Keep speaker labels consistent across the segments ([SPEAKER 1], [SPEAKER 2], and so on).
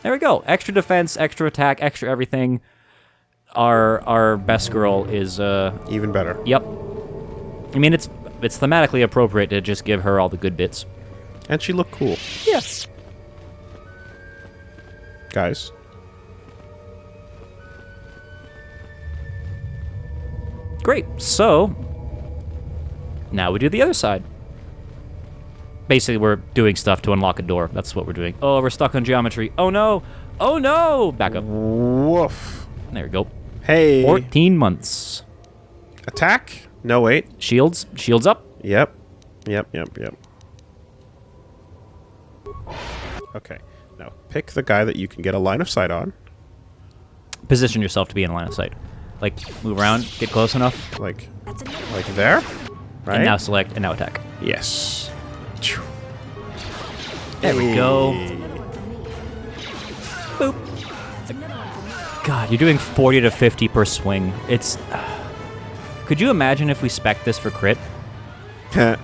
[SPEAKER 1] There we go. Extra defense, extra attack, extra everything. Our best girl is...
[SPEAKER 2] even better.
[SPEAKER 1] Yep. I mean, it's thematically appropriate to just give her all the good bits.
[SPEAKER 2] And she looked cool.
[SPEAKER 1] Yes.
[SPEAKER 2] Guys.
[SPEAKER 1] Great. So, now we do the other side. Basically, we're doing stuff to unlock a door. That's what we're doing. Oh, we're stuck on geometry. Oh, no. Oh, no. Back up.
[SPEAKER 2] Woof.
[SPEAKER 1] There we go.
[SPEAKER 2] Hey.
[SPEAKER 1] 14 months.
[SPEAKER 2] Attack? No, wait.
[SPEAKER 1] Shields. Shields up.
[SPEAKER 2] Yep. Okay. Now, pick the guy that you can get a line of sight on.
[SPEAKER 1] Position yourself to be in line of sight. Like, move around, get close enough.
[SPEAKER 2] Like there? Right?
[SPEAKER 1] And now select, and now attack.
[SPEAKER 2] Yes.
[SPEAKER 1] There we go. Boop. God, you're doing 40 to 50 per swing. It's... Could you imagine if we spec this for crit?
[SPEAKER 2] That's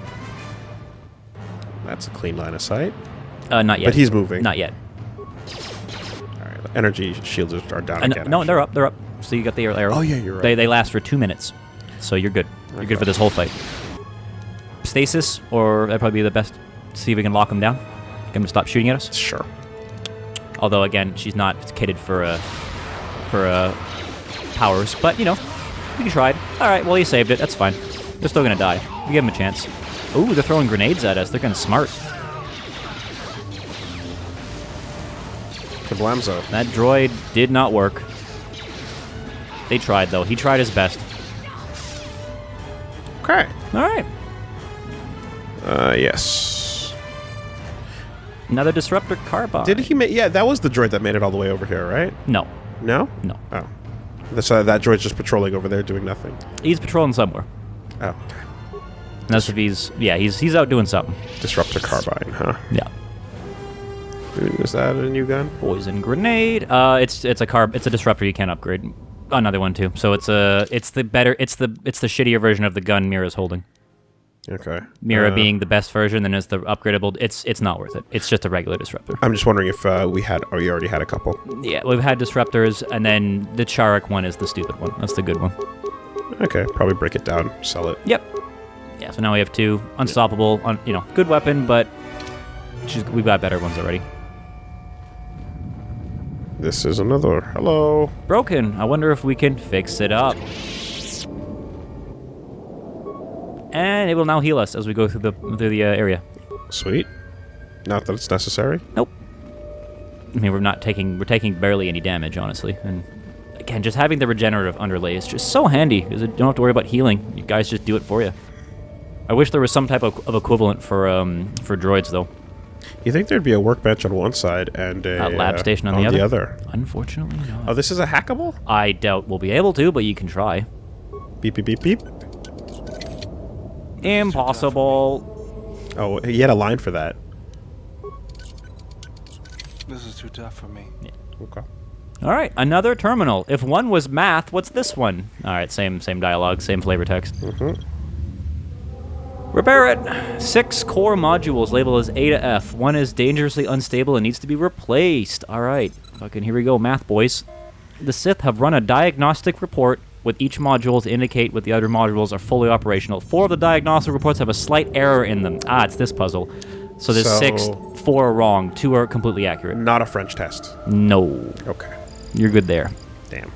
[SPEAKER 2] a clean line of sight.
[SPEAKER 1] Not yet.
[SPEAKER 2] But he's moving.
[SPEAKER 1] Not yet.
[SPEAKER 2] All right. Energy shields are down again.
[SPEAKER 1] No, they're up. They're up. So you got the arrow.
[SPEAKER 2] Oh, yeah, you're right.
[SPEAKER 1] They last for 2 minutes. So you're good. You're good for this whole fight. Stasis, or that'd probably be the best. See if we can lock him down. Get him to stop shooting at us.
[SPEAKER 2] Sure.
[SPEAKER 1] Although, again, she's not kitted for powers. But, you know, we tried. All right, well, he saved it. That's fine. They're still going to die. We give him a chance. Ooh, they're throwing grenades at us. They're kind of smart.
[SPEAKER 2] Kablamzo.
[SPEAKER 1] That droid did not work. They tried, though. He tried his best.
[SPEAKER 2] Okay.
[SPEAKER 1] All right.
[SPEAKER 2] Yes.
[SPEAKER 1] Another disruptor carbine.
[SPEAKER 2] Did he make... Yeah, that was the droid that made it all the way over here, right?
[SPEAKER 1] No.
[SPEAKER 2] No?
[SPEAKER 1] No.
[SPEAKER 2] Oh. So that droid's just patrolling over there doing nothing.
[SPEAKER 1] He's patrolling somewhere.
[SPEAKER 2] Oh.
[SPEAKER 1] And that's if he's... Yeah, he's out doing something.
[SPEAKER 2] Disruptor carbine, huh?
[SPEAKER 1] Yeah.
[SPEAKER 2] Is that a new gun?
[SPEAKER 1] Poison grenade. It's a disruptor you can't upgrade. Another one too. So it's the shittier version of the gun Mira's holding.
[SPEAKER 2] Okay.
[SPEAKER 1] Mira being the best version, then is the upgradable. It's not worth it. It's just a regular disruptor.
[SPEAKER 2] I'm just wondering if we already had a couple.
[SPEAKER 1] Yeah, we've had disruptors, and then the Charek one is the stupid one. That's the good one.
[SPEAKER 2] Okay, probably break it down, sell it.
[SPEAKER 1] Yep. Yeah. So now we have 2 unstoppable. Good weapon, but we've got better ones already.
[SPEAKER 2] This is another. Hello.
[SPEAKER 1] Broken. I wonder if we can fix it up. And it will now heal us as we go through the area.
[SPEAKER 2] Sweet. Not that it's necessary.
[SPEAKER 1] Nope. I mean, we're taking barely any damage, honestly. And again, just having the regenerative underlay is just so handy because you don't have to worry about healing. You guys just do it for you. I wish there was some type of equivalent for droids, though.
[SPEAKER 2] You think there'd be a workbench on one side and a
[SPEAKER 1] lab station on the other? Unfortunately, no.
[SPEAKER 2] Oh, this is a hackable?
[SPEAKER 1] I doubt we'll be able to, but you can try.
[SPEAKER 2] Beep, beep, beep, beep.
[SPEAKER 1] Impossible.
[SPEAKER 2] Oh, he had a line for that.
[SPEAKER 3] This is too tough for me.
[SPEAKER 1] Yeah.
[SPEAKER 2] Okay.
[SPEAKER 1] All right, another terminal. If one was math, what's this one? All right, same dialogue, same flavor text.
[SPEAKER 2] Mm-hmm.
[SPEAKER 1] Repair it. 6 core modules labeled as A to F. One is dangerously unstable and needs to be replaced. All right, fucking here we go, math boys. The Sith have run a diagnostic report with each module to indicate what the other modules are fully operational. 4 of the diagnostic reports have a slight error in them. It's this puzzle. So there's 6, 4 are wrong, 2 are completely accurate.
[SPEAKER 2] Not a French test.
[SPEAKER 1] No.
[SPEAKER 2] Okay.
[SPEAKER 1] You're good there.
[SPEAKER 2] Damn.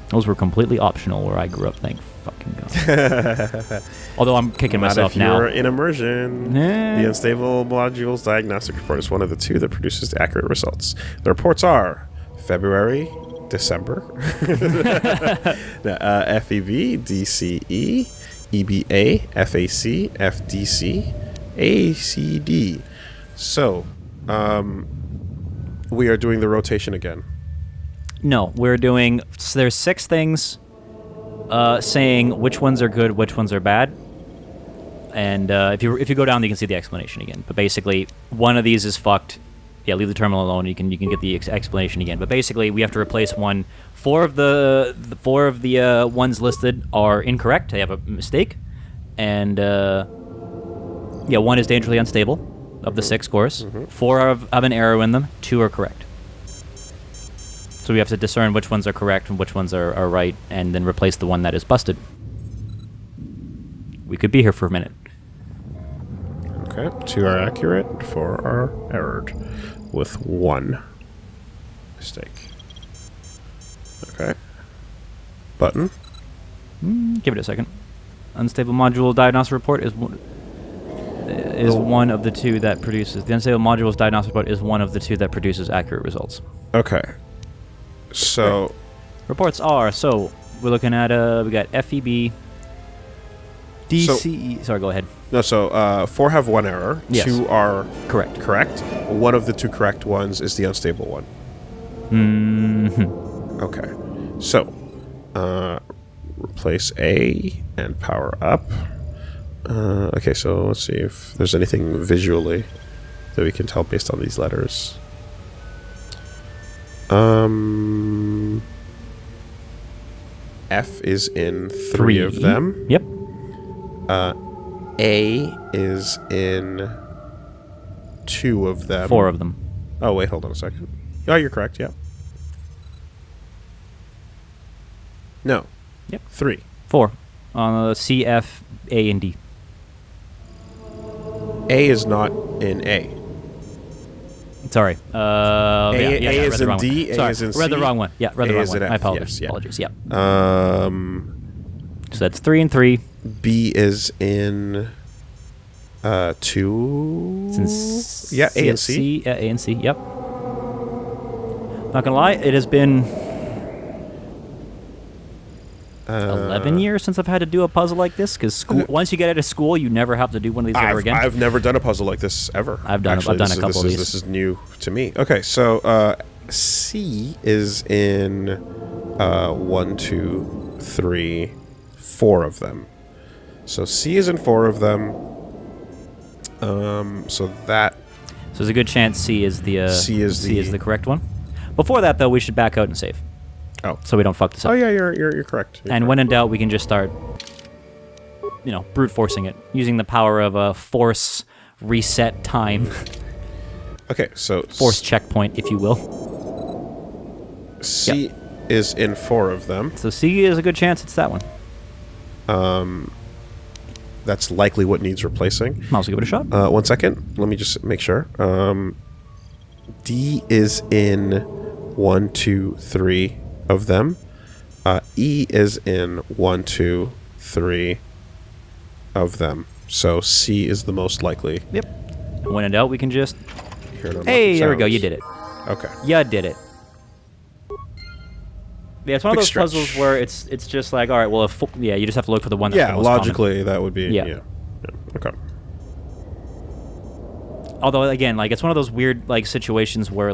[SPEAKER 1] Those were completely optional where I grew up, thank fucking God. Although I'm kicking myself now.
[SPEAKER 2] Not if you're in immersion. The unstable modules diagnostic report is one of the 2 that produces accurate results. The reports are February, December, FEV, DCE, EBA, FAC, FDC, ACD. So, we are doing the rotation again.
[SPEAKER 1] No, we're doing... So there's 6 things saying which ones are good, which ones are bad. And if you go down, you can see the explanation again. But basically, one of these is fucked. Yeah, leave the terminal alone. You can get the explanation again. But basically, we have to replace one. 4 of the ones listed are incorrect. They have a mistake. And yeah, one is dangerously unstable. of the 6 scores. 4 have an arrow in them. 2 are correct. So we have to discern which ones are correct and which ones are right, and then replace the one that is busted. We could be here for a minute.
[SPEAKER 2] Okay, 2 are accurate, 4 are errored, with 1 mistake. Okay. Button.
[SPEAKER 1] Give it a second. Unstable module diagnostic report is one of the 2 that produces. The unstable module's diagnostic report is one of the 2 that produces accurate results.
[SPEAKER 2] Okay. So...
[SPEAKER 1] Right. Reports are, so we're looking at, we got FEB, DCE. Sorry, go ahead.
[SPEAKER 2] No, so 4 have 1 error.
[SPEAKER 1] Yes.
[SPEAKER 2] 2 are
[SPEAKER 1] Correct.
[SPEAKER 2] correct. One of the 2 correct ones is the unstable one.
[SPEAKER 1] Mm-hmm.
[SPEAKER 2] Okay. So, replace A and power up. Okay, so let's see if there's anything visually that we can tell based on these letters. F is in 3 of them.
[SPEAKER 1] Yep.
[SPEAKER 2] A is in 2 of them.
[SPEAKER 1] 4 of them.
[SPEAKER 2] Oh, wait, hold on a second. Oh, you're correct, yeah. No.
[SPEAKER 1] Yep.
[SPEAKER 2] 3.
[SPEAKER 1] 4. On C, F, A, and D.
[SPEAKER 2] A is not in A.
[SPEAKER 1] Sorry.
[SPEAKER 2] A is in D, A
[SPEAKER 1] Sorry,
[SPEAKER 2] is in
[SPEAKER 1] read the
[SPEAKER 2] C,
[SPEAKER 1] wrong one. Yeah, read the
[SPEAKER 2] A
[SPEAKER 1] wrong
[SPEAKER 2] is
[SPEAKER 1] one.
[SPEAKER 2] in
[SPEAKER 1] I
[SPEAKER 2] F,
[SPEAKER 1] apologize.
[SPEAKER 2] yes, yeah.
[SPEAKER 1] Apologies, yeah.
[SPEAKER 2] Um,
[SPEAKER 1] So that's 3 and 3.
[SPEAKER 2] B is in 2.
[SPEAKER 1] It's in
[SPEAKER 2] Yeah, A and C.
[SPEAKER 1] Yeah, A and C, yep. Not gonna lie, it has been 11 years since I've had to do a puzzle like this, because once you get out of school, you never have to do one of these ever again.
[SPEAKER 2] I've never done a puzzle like this ever.
[SPEAKER 1] I've done a couple of these.
[SPEAKER 2] This is new to me. Okay, so C is in 1, 2, 3, 4 of them. So C is in 4 of them. So
[SPEAKER 1] there's a good chance C is the correct one. Before that, though, we should back out and save.
[SPEAKER 2] Oh,
[SPEAKER 1] so we don't fuck this up.
[SPEAKER 2] Oh yeah, you're correct.
[SPEAKER 1] When in doubt, we can just start, brute forcing it using the power of a force reset time.
[SPEAKER 2] Okay, so
[SPEAKER 1] force checkpoint, if you will.
[SPEAKER 2] C is in 4 of them.
[SPEAKER 1] So C is a good chance it's that one.
[SPEAKER 2] That's likely what needs replacing.
[SPEAKER 1] I'll also give it a shot.
[SPEAKER 2] 1 second. Let me just make sure. D is in 1, 2, 3 of them. E is in 1, 2, 3 of them. So C is the most likely.
[SPEAKER 1] Yep. And when in doubt, we can just...
[SPEAKER 2] Hey,
[SPEAKER 1] there we go. You did it.
[SPEAKER 2] Okay.
[SPEAKER 1] You did it. Yeah, it's one of those puzzles where it's just like, all right, well, you just have to look for the one that's the most
[SPEAKER 2] logically,
[SPEAKER 1] common.
[SPEAKER 2] that would be... Yeah. Okay.
[SPEAKER 1] Although, again, it's one of those weird, situations where,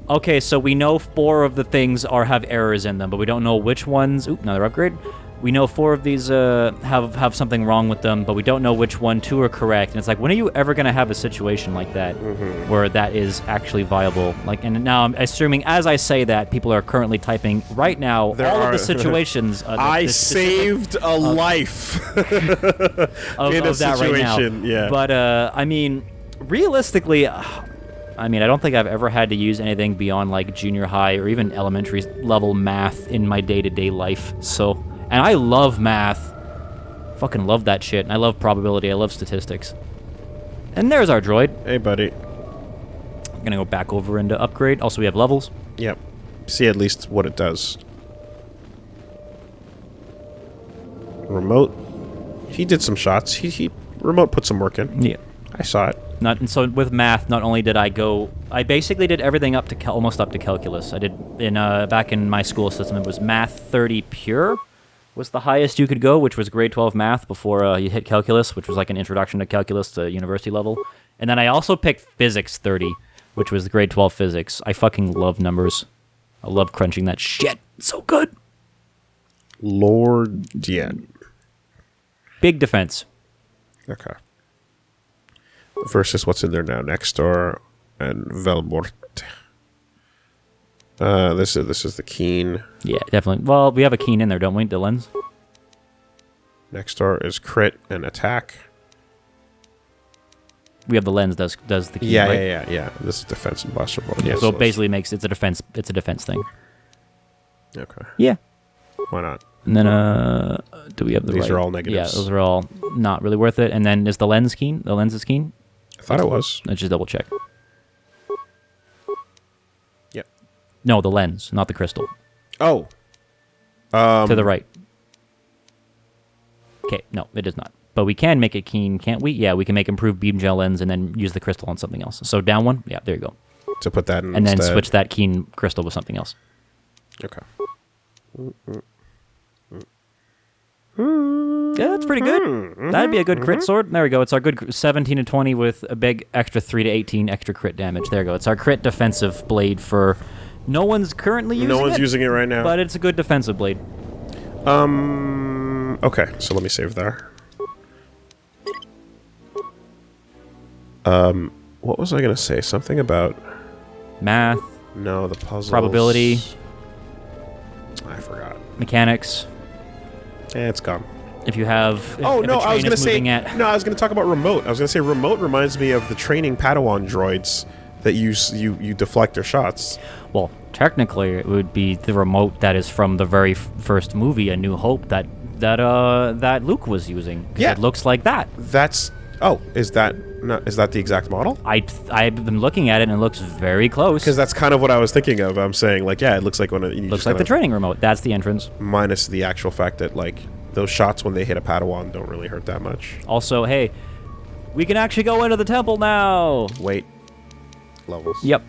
[SPEAKER 1] okay, so we know 4 of the things have errors in them, but we don't know which ones... Oop, another upgrade. We know 4 of these have something wrong with them, but we don't know which 2 are correct. And it's like, when are you ever going to have a situation like that where that is actually viable? And now I'm assuming, as I say that, people are currently typing right now of the situations.
[SPEAKER 2] I saved a life in a situation. Yeah.
[SPEAKER 1] But realistically, I don't think I've ever had to use anything beyond junior high or even elementary level math in my day-to-day life. So. And I love math. Fucking love that shit. And I love probability. I love statistics. And there's our droid.
[SPEAKER 2] Hey, buddy.
[SPEAKER 1] I'm gonna go back over into upgrade. Also, we have levels.
[SPEAKER 2] Yep. See at least what it does. Remote. He did some shots. He remote put some work in.
[SPEAKER 1] Yeah.
[SPEAKER 2] I saw it.
[SPEAKER 1] And so with math, not only did I basically did everything up to almost up to calculus. I did back in my school system. It was Math 30 pure. Was the highest you could go, which was grade 12 math before you hit calculus, which was an introduction to calculus to university level. And then I also picked physics 30, which was the grade 12 physics. I fucking love numbers. I love crunching that shit. It's so good.
[SPEAKER 2] Lord, yeah.
[SPEAKER 1] Big defense.
[SPEAKER 2] Okay. Versus what's in there now. Next door and Velmort. This is the Keen.
[SPEAKER 1] Yeah, definitely. Well, we have a Keen in there, don't we? The lens.
[SPEAKER 2] Next door is crit and attack.
[SPEAKER 1] We have the lens does the keen,
[SPEAKER 2] Yeah,
[SPEAKER 1] right?
[SPEAKER 2] yeah. This is defense and blaster bolt. Yeah,
[SPEAKER 1] So it basically makes it's a defense thing.
[SPEAKER 2] Okay.
[SPEAKER 1] Yeah.
[SPEAKER 2] Why not?
[SPEAKER 1] And then do we have the
[SPEAKER 2] These
[SPEAKER 1] right?
[SPEAKER 2] are all negatives.
[SPEAKER 1] Yeah, those are all not really worth it. And then is the lens keen? The lens is keen?
[SPEAKER 2] I thought it was.
[SPEAKER 1] Let's just double check.
[SPEAKER 2] Yep.
[SPEAKER 1] No, the lens, not the crystal.
[SPEAKER 2] Oh.
[SPEAKER 1] To the right. Okay, no, it is not. But we can make it keen, can't we? Yeah, we can make improved beam gel lens and then use the crystal on something else. So down one, yeah, there you go.
[SPEAKER 2] To put that in
[SPEAKER 1] And then
[SPEAKER 2] instead.
[SPEAKER 1] switch that keen crystal with something else.
[SPEAKER 2] Okay.
[SPEAKER 1] Yeah, that's pretty good. That'd be a good crit sword. There we go. It's our good 17 to 20 with a big extra 3 to 18 extra crit damage. There we go. It's our crit defensive blade for... No one's currently using it.
[SPEAKER 2] No one's using it right now.
[SPEAKER 1] But it's a good defensive blade.
[SPEAKER 2] Okay, so let me save there. What was I gonna say? Something about...
[SPEAKER 1] Math,
[SPEAKER 2] No, the puzzles.
[SPEAKER 1] probability,
[SPEAKER 2] I forgot.
[SPEAKER 1] mechanics.
[SPEAKER 2] It's gone.
[SPEAKER 1] If you have...
[SPEAKER 2] Oh,
[SPEAKER 1] if
[SPEAKER 2] no,
[SPEAKER 1] a
[SPEAKER 2] I was
[SPEAKER 1] train
[SPEAKER 2] going to
[SPEAKER 1] is
[SPEAKER 2] say...
[SPEAKER 1] moving at,
[SPEAKER 2] No, I was going to talk about remote. I was going to say remote reminds me of the training Padawan droids that you deflect their shots.
[SPEAKER 1] Well, technically, it would be the remote that is from the very first movie, A New Hope, that Luke was using. 'Cause
[SPEAKER 2] Yeah.
[SPEAKER 1] it looks like that.
[SPEAKER 2] That's... Oh, is that the exact model?
[SPEAKER 1] I've been looking at it, and it looks very close.
[SPEAKER 2] Because that's kind of what I was thinking of. I'm saying, like, yeah, it looks like when it...
[SPEAKER 1] Looks like the training remote. That's the entrance.
[SPEAKER 2] Minus the actual fact that, like, those shots when they hit a Padawan don't really hurt that much.
[SPEAKER 1] Also, hey, we can actually go into the temple now.
[SPEAKER 2] Wait. Levels.
[SPEAKER 1] Yep.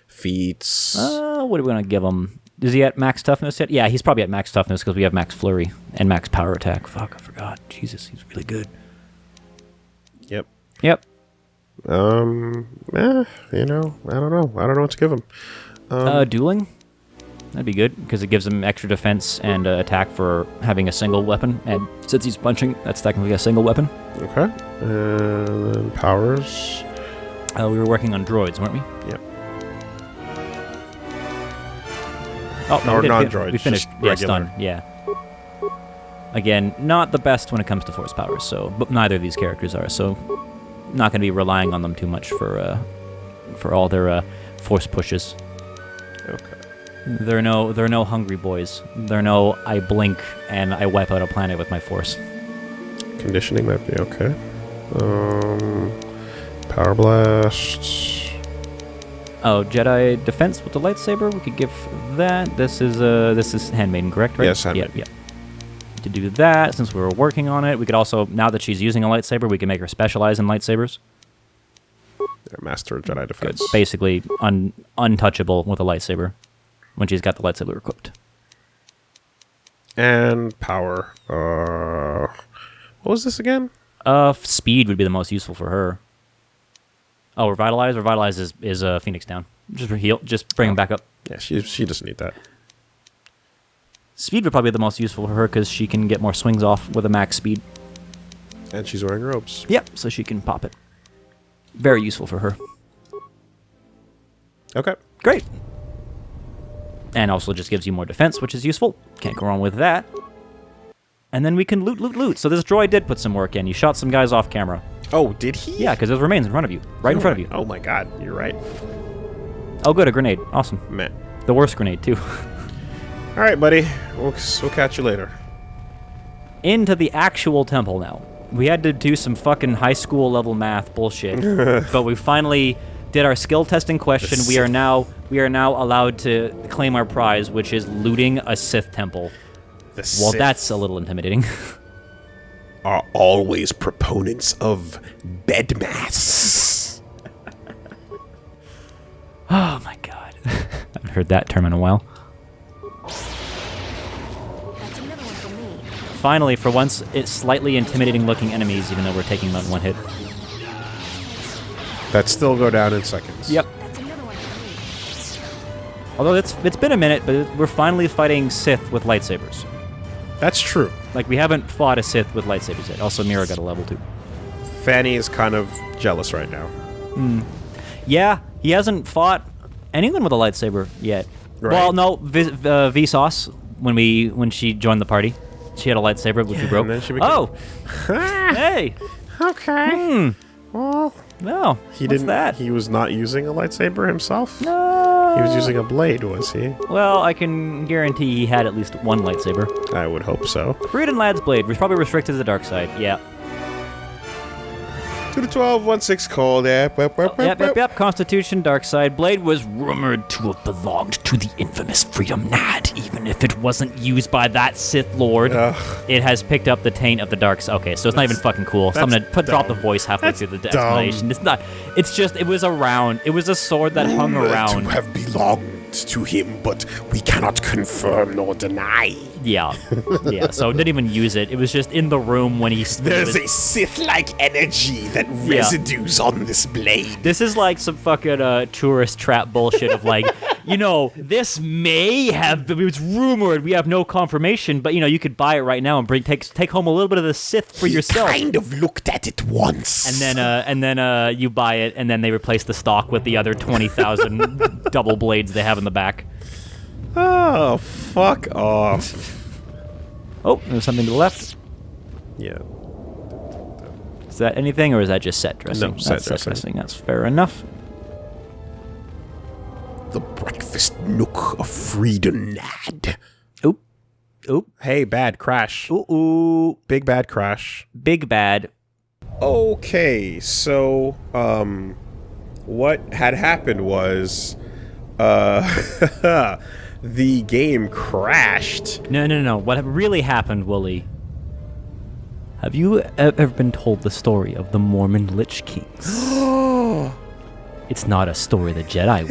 [SPEAKER 2] Feats.
[SPEAKER 1] What are we gonna give him? Is he at max toughness yet? Yeah, he's probably at max toughness because we have max flurry and max power attack. Fuck, I forgot. Jesus, he's really good.
[SPEAKER 2] Yep.
[SPEAKER 1] Yep.
[SPEAKER 2] You know, I don't know. I don't know what to give him.
[SPEAKER 1] Dueling? That'd be good because it gives him extra defense and attack for having a single weapon. And since he's punching, that's technically a single weapon.
[SPEAKER 2] Okay. And then powers.
[SPEAKER 1] We were working on droids, weren't we?
[SPEAKER 2] Yep.
[SPEAKER 1] Oh, no,
[SPEAKER 2] Or
[SPEAKER 1] we did.
[SPEAKER 2] non-droids,
[SPEAKER 1] We finished.
[SPEAKER 2] just
[SPEAKER 1] Yeah,
[SPEAKER 2] regular.
[SPEAKER 1] stun. Yeah. Again, not the best when it comes to force powers. So, but neither of these characters are. So, not going to be relying on them too much for all their force pushes.
[SPEAKER 2] Okay.
[SPEAKER 1] They're no hungry boys. They're no I blink and I wipe out a planet with my force.
[SPEAKER 2] Conditioning might be okay. Power blast.
[SPEAKER 1] Oh, Jedi defense with the lightsaber. We could give that. This is handmaiden, correct? Right?
[SPEAKER 2] Yes, handmaiden.
[SPEAKER 1] Yeah. To do that, since we were working on it, we could also, now that she's using a lightsaber, we can make her specialize in lightsabers.
[SPEAKER 2] Yeah, Master of Jedi Defense.
[SPEAKER 1] Good. Basically, untouchable with a lightsaber when she's got the lightsaber equipped.
[SPEAKER 2] And power. What was this again?
[SPEAKER 1] Speed would be the most useful for her. Oh, revitalize. Revitalize is Phoenix down. Just heal. Just bring him back up.
[SPEAKER 2] Yeah, she doesn't need that.
[SPEAKER 1] Speed would probably be the most useful for her because she can get more swings off with a max speed.
[SPEAKER 2] And she's wearing robes.
[SPEAKER 1] Yep, so she can pop it. Very useful for her.
[SPEAKER 2] Okay.
[SPEAKER 1] Great. And also just gives you more defense, which is useful. Can't go wrong with that. And then we can loot. So this droid did put some work in. You shot some guys off camera.
[SPEAKER 2] Oh, did he?
[SPEAKER 1] Yeah, because there's remains in front of you. Right in front of you.
[SPEAKER 2] Oh my god, you're right.
[SPEAKER 1] Oh, good, a grenade. Awesome.
[SPEAKER 2] Man.
[SPEAKER 1] The worst grenade, too.
[SPEAKER 2] All right, buddy. We'll catch you later.
[SPEAKER 1] Into the actual temple now. We had to do some fucking high school level math bullshit, but we finally did our skill testing question. We are now allowed to claim our prize, which is looting a Sith temple.
[SPEAKER 2] The
[SPEAKER 1] Well,
[SPEAKER 2] Sith
[SPEAKER 1] that's a little intimidating.
[SPEAKER 2] are always proponents of bedmass.
[SPEAKER 1] Oh my god. I haven't heard that term in a while.
[SPEAKER 4] That's another one for me.
[SPEAKER 1] Finally, for once, it's slightly intimidating looking enemies, even though we're taking them in one hit.
[SPEAKER 2] That still go down in seconds.
[SPEAKER 1] Yep.
[SPEAKER 4] That's another one for me.
[SPEAKER 1] Although it's been a minute, but we're finally fighting Sith with lightsabers.
[SPEAKER 2] That's true.
[SPEAKER 1] Like, we haven't fought a Sith with lightsabers yet. Also, Mira got a level 2.
[SPEAKER 2] Fanny is kind of jealous right now.
[SPEAKER 1] Yeah, he hasn't fought anyone with a lightsaber yet.
[SPEAKER 2] Right.
[SPEAKER 1] Well, no, Vsauce when she joined the party. She had a lightsaber, which you broke.
[SPEAKER 2] and then she became-
[SPEAKER 1] Oh! Hey!
[SPEAKER 2] Okay. Well,
[SPEAKER 1] No.
[SPEAKER 2] he
[SPEAKER 1] What's
[SPEAKER 2] didn't.
[SPEAKER 1] that?
[SPEAKER 2] He was not using a lightsaber himself.
[SPEAKER 1] No.
[SPEAKER 2] He was using a blade, was he?
[SPEAKER 1] Well, I can guarantee he had at least one lightsaber.
[SPEAKER 2] I would hope so.
[SPEAKER 1] Freedon Nadd's blade was probably restricted to the dark side. Yeah.
[SPEAKER 2] 2 to 12, 1 6 cold.
[SPEAKER 1] Yep. Constitution, dark side. Blade was rumored to have belonged to the infamous Freedon Nadd, even if it wasn't used by that Sith Lord. It has picked up the taint of the dark side. Okay, so it's not even fucking cool. So I'm gonna drop the voice halfway through the explanation. It's not. It's just. It was around. It was a sword that hung around.
[SPEAKER 2] To have belonged to him, but we cannot confirm nor deny.
[SPEAKER 1] Yeah. So didn't even use it. It was just in the room when he.
[SPEAKER 2] There's a Sith-like energy that residues on this blade.
[SPEAKER 1] This is like some fucking tourist trap bullshit of like, this may have been, it's rumored, we have no confirmation, but you could buy it right now and take home a little bit of the Sith for yourself.
[SPEAKER 2] Kind of looked at it once.
[SPEAKER 1] And then you buy it, and then they replace the stock with the other 20,000 double blades they have in the back.
[SPEAKER 2] Oh, fuck off.
[SPEAKER 1] Oh, there's something to the left.
[SPEAKER 2] Yeah.
[SPEAKER 1] Is that anything, or is that just set dressing?
[SPEAKER 2] No, set
[SPEAKER 1] That's
[SPEAKER 2] dressing.
[SPEAKER 1] That's fair enough.
[SPEAKER 2] The breakfast nook of Freedon Nadd.
[SPEAKER 1] Oop.
[SPEAKER 2] Hey, bad crash.
[SPEAKER 1] Ooh.
[SPEAKER 2] Big bad crash.
[SPEAKER 1] Big bad.
[SPEAKER 2] Okay, so, what had happened was, the game crashed.
[SPEAKER 1] No. What really happened, Woolie? Have you ever been told the story of the Mormon Lich Kings? It's not a story the Jedi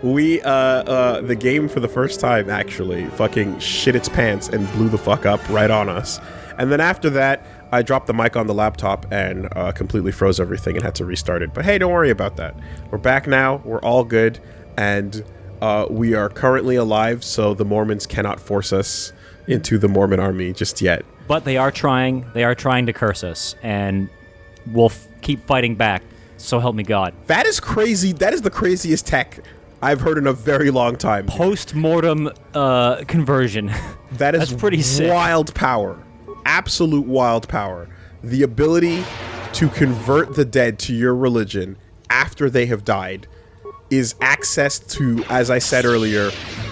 [SPEAKER 1] would.
[SPEAKER 2] The game for the first time actually fucking shit its pants and blew the fuck up right on us. And then after that, I dropped the mic on the laptop and completely froze everything and had to restart it. But hey, don't worry about that. We're back now. We're all good. And we are currently alive, so the Mormons cannot force us into the Mormon army just yet.
[SPEAKER 1] But they are trying. They are trying to curse us, and we'll keep fighting back. So help me God.
[SPEAKER 2] That is crazy. That is the craziest tech I've heard in a very long time.
[SPEAKER 1] Post-mortem conversion.
[SPEAKER 2] That is
[SPEAKER 1] That's pretty sick.
[SPEAKER 2] Wild power. Absolute wild power. The ability to convert the dead to your religion after they have died is access to, as I said earlier,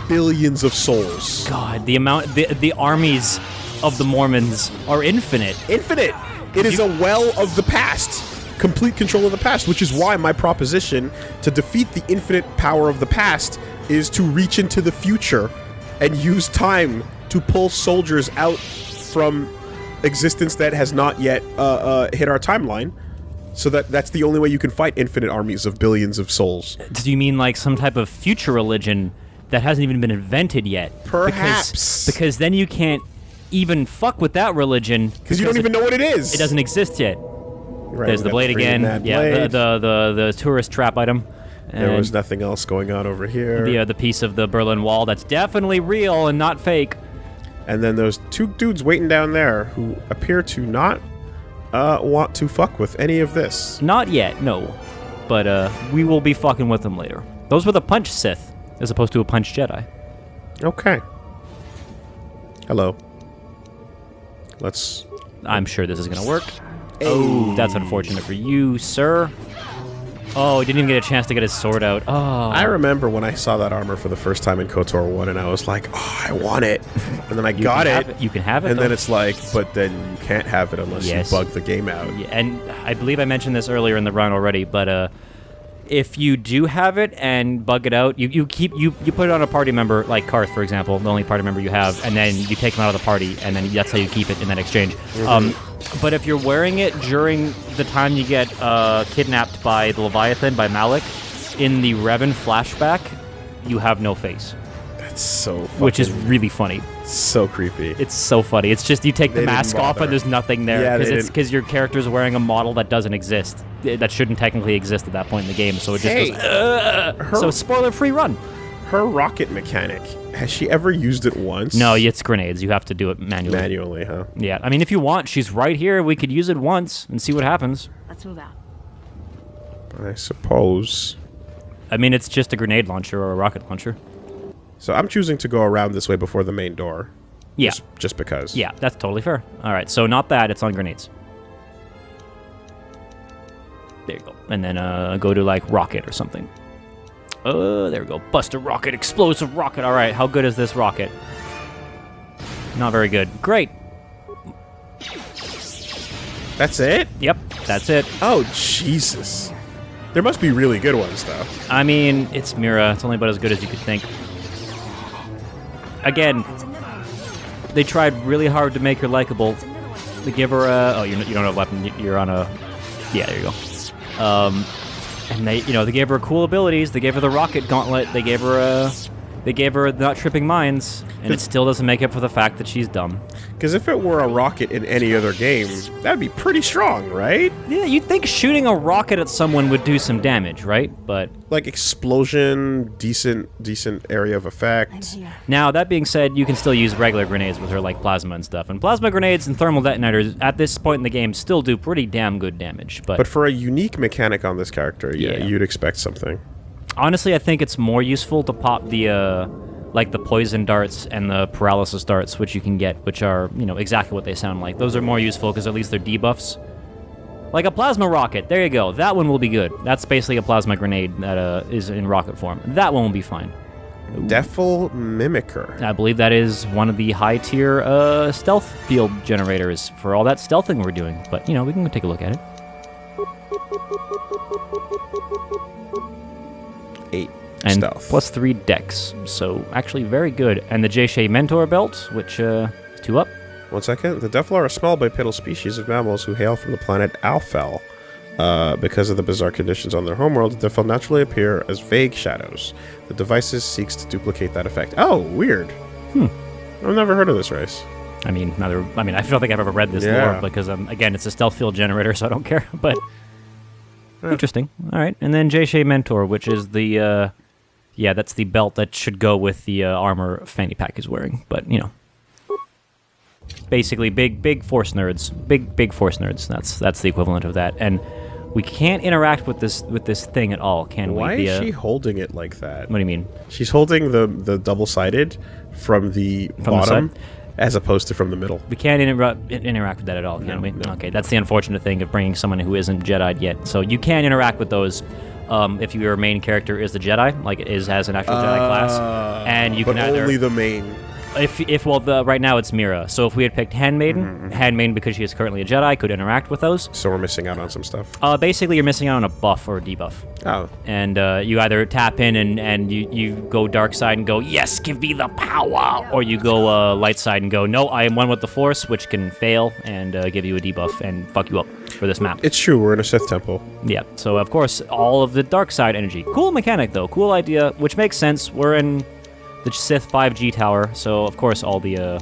[SPEAKER 2] billions of souls.
[SPEAKER 1] God, the armies of the Mormons are infinite.
[SPEAKER 2] Infinite. It is a well of the past. Complete control of the past, which is why my proposition to defeat the infinite power of the past is to reach into the future and use time to pull soldiers out from existence that has not yet hit our timeline. So that's the only way you can fight infinite armies of billions of souls.
[SPEAKER 1] Do you mean like some type of future religion that hasn't even been invented yet?
[SPEAKER 2] Perhaps.
[SPEAKER 1] Because then you can't even fuck with that religion.
[SPEAKER 2] Because you don't even know what it is.
[SPEAKER 1] It doesn't exist yet.
[SPEAKER 2] Right,
[SPEAKER 1] There's the blade again. Yeah, the tourist trap item. And
[SPEAKER 2] there was nothing else going on over here.
[SPEAKER 1] the piece of the Berlin Wall that's definitely real and not fake.
[SPEAKER 2] And then those two dudes waiting down there who appear to not want to fuck with any of this.
[SPEAKER 1] Not yet, no. But we will be fucking with them later. Those were the punch Sith, as opposed to a punch Jedi.
[SPEAKER 2] Okay. Hello.
[SPEAKER 1] I'm sure this is gonna work. Oh, that's unfortunate for you, sir. Oh, he didn't even get a chance to get his sword out. Oh.
[SPEAKER 2] I remember when I saw that armor for the first time in KOTOR 1, and I was like, oh, I want it. And then I got it.
[SPEAKER 1] You can have it,
[SPEAKER 2] and
[SPEAKER 1] though.
[SPEAKER 2] then it's like, but then you can't have it unless you bug the game out.
[SPEAKER 1] Yeah, and I believe I mentioned this earlier in the run already, but if you do have it and bug it out, you put it on a party member, like Karth, for example, the only party member you have, and then you take them out of the party, and then that's how you keep it in that exchange. But if you're wearing it during the time you get kidnapped by the Leviathan, by Malik, in the Revan flashback, you have no face.
[SPEAKER 2] That's so fucking...
[SPEAKER 1] Which is really funny.
[SPEAKER 2] So creepy.
[SPEAKER 1] It's so funny. It's just you take the
[SPEAKER 2] They didn't
[SPEAKER 1] mask off
[SPEAKER 2] bother.
[SPEAKER 1] and there's nothing there.
[SPEAKER 2] Yeah,
[SPEAKER 1] Because your character's wearing a model that doesn't exist. That shouldn't technically exist at that point in the game. So it just goes... So spoiler-free run.
[SPEAKER 2] Her rocket mechanic, has she ever used it once?
[SPEAKER 1] No, it's grenades. You have to do it manually.
[SPEAKER 2] Manually, huh?
[SPEAKER 1] Yeah, I mean, if you want, she's right here. We could use it once and see what happens.
[SPEAKER 4] Let's move out.
[SPEAKER 2] I suppose.
[SPEAKER 1] I mean, it's just a grenade launcher or a rocket launcher.
[SPEAKER 2] So I'm choosing to go around this way before the main door.
[SPEAKER 1] Yeah.
[SPEAKER 2] Just because.
[SPEAKER 1] Yeah, that's totally fair. All right, so not that, it's on grenades. There you go. And then go to, like, rocket or something. There we go. Buster rocket, explosive rocket. All right, how good is this rocket? Not very good. Great.
[SPEAKER 2] That's it?
[SPEAKER 1] Yep, that's it.
[SPEAKER 2] Oh, Jesus. There must be really good ones, though.
[SPEAKER 1] I mean, it's Mira. It's only about as good as you could think. Again,
[SPEAKER 4] That's another one for me.
[SPEAKER 1] they tried really hard to make her likable.
[SPEAKER 4] That's another one for me.
[SPEAKER 1] They give her a... Oh, you don't have a weapon. You're on a... Yeah, there you go. And they gave her cool abilities. They gave her the rocket gauntlet. They gave her not tripping mines. And it still doesn't make up for the fact that she's dumb.
[SPEAKER 2] Because if it were a rocket in any other game, that'd be pretty strong, right?
[SPEAKER 1] Yeah, you'd think shooting a rocket at someone would do some damage, right? But
[SPEAKER 2] Like explosion, decent area of
[SPEAKER 4] I'm
[SPEAKER 2] effect.
[SPEAKER 4] here.
[SPEAKER 1] now, that being said, you can still use regular grenades with her, like plasma and stuff. And plasma grenades and thermal detonators, at this point in the game, still do pretty damn good damage.
[SPEAKER 2] But for a unique mechanic on this character, yeah,
[SPEAKER 1] Yeah.
[SPEAKER 2] you'd expect something.
[SPEAKER 1] honestly, I think it's more useful to pop the, like the poison darts and the paralysis darts, which you can get, which are, exactly what they sound like. Those are more useful because at least they're debuffs. Like a plasma rocket, there you go. That one will be good. That's basically a plasma grenade that is in rocket form. That one will be fine.
[SPEAKER 2] Defil Mimicker.
[SPEAKER 1] I believe that is one of the high-tier stealth field generators for all that stealthing we're doing. But, we can go take a look at it.
[SPEAKER 2] 8
[SPEAKER 1] And
[SPEAKER 2] stealth.
[SPEAKER 1] plus 3 dex. So, actually very good. And the J-Shay Mentor belt, which is 2 up.
[SPEAKER 2] 1 second. The Defil are a small bipedal species of mammals who hail from the planet Alfel. Because of the bizarre conditions on their homeworld, the Defil naturally appear as vague shadows. The devices seeks to duplicate that effect. Oh, weird. I've never heard of this race.
[SPEAKER 1] I mean, I don't think I've ever read this
[SPEAKER 2] Yeah.
[SPEAKER 1] lore because, again, it's a stealth field generator, so I don't care. But interesting. All right, and then J-Shay Mentor, which is the, that's the belt that should go with the armor Fanny Pack is wearing. But basically, big force nerds, big force nerds. That's the equivalent of that. And we can't interact with this thing at all, can we?
[SPEAKER 2] Why is she holding it like that?
[SPEAKER 1] What do you mean?
[SPEAKER 2] She's holding the double-sided from the
[SPEAKER 1] the
[SPEAKER 2] bottom
[SPEAKER 1] side?
[SPEAKER 2] as opposed to from the middle.
[SPEAKER 1] We can't interact with that at all, can we?
[SPEAKER 2] no.
[SPEAKER 1] Okay, that's the unfortunate thing of bringing someone who isn't Jedi'd yet. So you can interact with those if your main character is the Jedi, like it is as an actual Jedi class, and you
[SPEAKER 2] But
[SPEAKER 1] can either
[SPEAKER 2] only the main.
[SPEAKER 1] right now it's Mira. So if we had picked Handmaiden, Handmaiden because she is currently a Jedi could interact with those.
[SPEAKER 2] So we're missing out on some stuff.
[SPEAKER 1] Basically, you're missing out on a buff or a debuff.
[SPEAKER 2] Oh.
[SPEAKER 1] And you either tap in and you go dark side and go, yes, give me the power, or you go light side and go, no, I am one with the Force, which can fail and give you a debuff and fuck you up for this map.
[SPEAKER 2] It's true, we're in a Sith Temple.
[SPEAKER 1] Yeah, so of course, all of the dark side energy. Cool mechanic, though. Cool idea, which makes sense. We're in the Sith 5G tower, so of course all the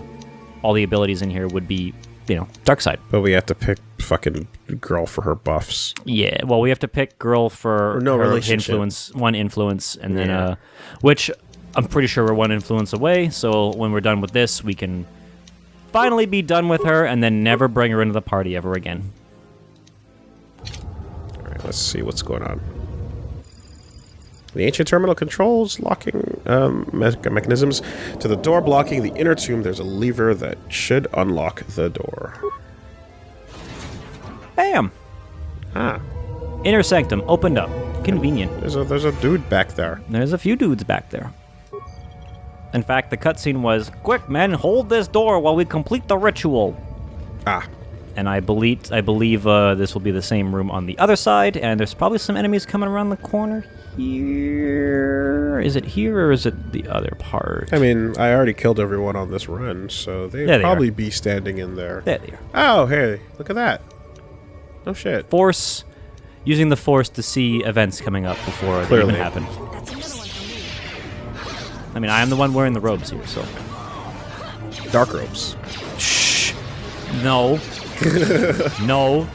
[SPEAKER 1] abilities in here would be, dark side.
[SPEAKER 2] But we have to pick fucking girl for her buffs.
[SPEAKER 1] Yeah, well, we have to pick girl for
[SPEAKER 2] Or no
[SPEAKER 1] her
[SPEAKER 2] relationship.
[SPEAKER 1] one influence, and then,
[SPEAKER 2] Yeah.
[SPEAKER 1] which I'm pretty sure we're one influence away, so when we're done with this, we can finally be done with her and then never bring her into the party ever again.
[SPEAKER 2] Alright, let's see what's going on. The ancient terminal controls locking mechanisms to the door blocking the inner tomb. There's a lever that should unlock the door.
[SPEAKER 1] Bam!
[SPEAKER 2] Ah,
[SPEAKER 1] Inner sanctum opened up. Convenient.
[SPEAKER 2] there's a dude back there.
[SPEAKER 1] There's a few dudes back there. In fact, the cutscene was, quick, men, hold this door while we complete the ritual.
[SPEAKER 2] Ah,
[SPEAKER 1] And I believe this will be the same room on the other side, and there's probably some enemies coming around the corner here. Is it here or is it the other part?
[SPEAKER 2] I mean, I already killed everyone on this run, so they'd
[SPEAKER 1] There they
[SPEAKER 2] probably be standing in there.
[SPEAKER 1] There they are.
[SPEAKER 2] Oh, hey, look at that. Oh shit.
[SPEAKER 1] Force, using the Force to see events coming up before they
[SPEAKER 2] Clearly.
[SPEAKER 1] even happen.
[SPEAKER 4] That's another one for me.
[SPEAKER 1] I mean, I am the one wearing the robes here, so.
[SPEAKER 2] Dark robes.
[SPEAKER 1] Shh. No. No.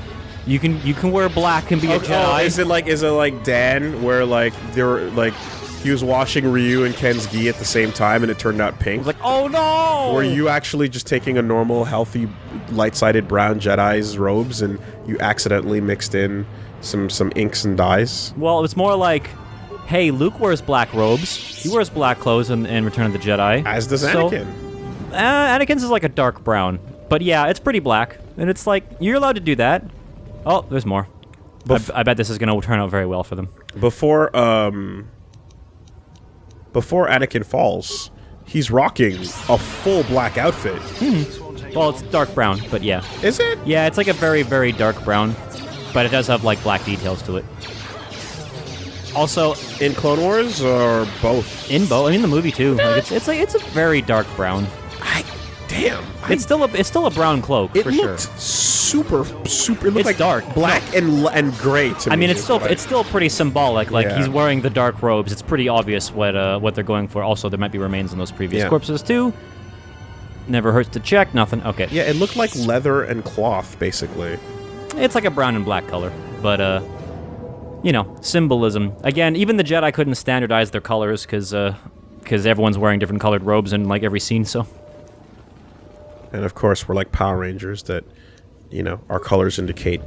[SPEAKER 1] You can wear black and be a Jedi.
[SPEAKER 2] is it like Dan, where like they were like he was washing Ryu and Ken's gi at the same time and it turned out pink?
[SPEAKER 1] Like, oh no!
[SPEAKER 2] Were you actually just taking a normal, healthy, light-sided brown Jedi's robes and you accidentally mixed in some inks and dyes?
[SPEAKER 1] Well, it was more like, hey, Luke wears black robes. He wears black clothes in Return of the Jedi.
[SPEAKER 2] As does
[SPEAKER 1] So-
[SPEAKER 2] Anakin.
[SPEAKER 1] Anakin's is like a dark brown. But yeah, it's pretty black. And it's like, you're allowed to do that. Oh, there's more. I bet this is going to turn out very well for them.
[SPEAKER 2] Before Anakin falls, he's rocking a full black outfit.
[SPEAKER 1] Well, it's dark brown, but yeah.
[SPEAKER 2] Is it?
[SPEAKER 1] Yeah, it's like a very, very dark brown. But it does have like black details to it. Also,
[SPEAKER 2] In Clone Wars or both?
[SPEAKER 1] in both, I mean the movie too. Like it's a very dark brown.
[SPEAKER 2] Damn.
[SPEAKER 1] It's still a brown cloak
[SPEAKER 2] It
[SPEAKER 1] for
[SPEAKER 2] looked
[SPEAKER 1] sure.
[SPEAKER 2] super. It looked
[SPEAKER 1] It's
[SPEAKER 2] like
[SPEAKER 1] dark.
[SPEAKER 2] black and gray to me.
[SPEAKER 1] I mean, it's
[SPEAKER 2] is what
[SPEAKER 1] still pretty symbolic. Like
[SPEAKER 2] Yeah.
[SPEAKER 1] he's wearing the dark robes. It's pretty obvious what they're going for. Also, there might be remains in those previous
[SPEAKER 2] Yeah.
[SPEAKER 1] corpses too. Never hurts to check. Nothing. Okay.
[SPEAKER 2] Yeah, it looked like leather and cloth, basically.
[SPEAKER 1] It's like a brown and black color, but you know, symbolism. Again, even the Jedi couldn't standardize their colors because everyone's wearing different colored robes in like every scene. So.
[SPEAKER 2] And of course, we're like Power Rangers that, you know, our colors indicate